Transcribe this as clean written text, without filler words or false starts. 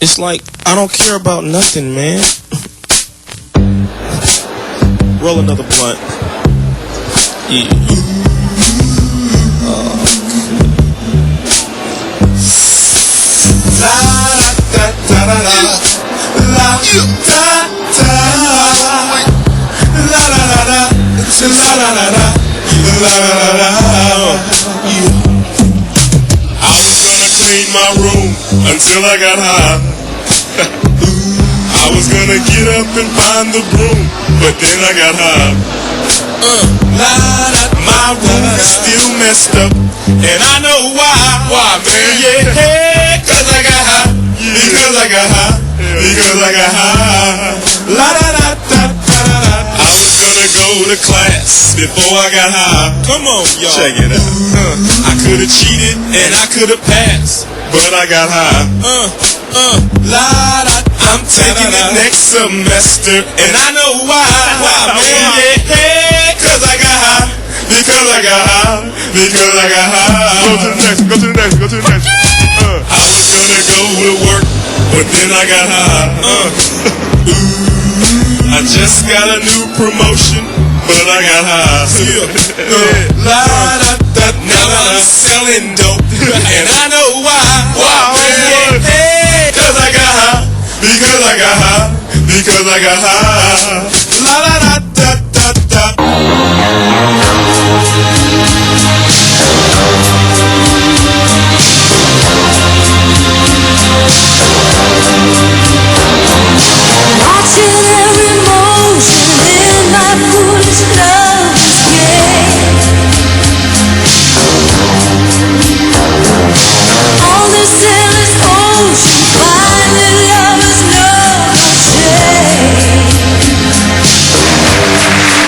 It's like I don't care about nothing, man. Roll another blunt. Yeah. La da da da da, la da da, la la la la, la la la la, la la la la. I was gonna clean my room until I got high. I was gonna get up and find the broom, but then I got high. My room is still messed up, and I know why. Why, man? Yeah, cause I got high. Because I got high. Because I got high. La da da da da da. I was gonna go to class before I got high. Come on, y'all. Check it out. I could have cheated and I could have passed, but I got high. La da. I'm taking it next semester, and I know why. Why, man? Yeah, cause I got high. Because I got high. Because I got high. Go to the next. Go to the next. Go to the next. I was gonna go to work, but then I got high. I just got a new promotion, but I got high. La da da. Now I'm selling dope, and I know why. Why, man? Hey, cause I got high. Because I got high. Because I got high. La la la.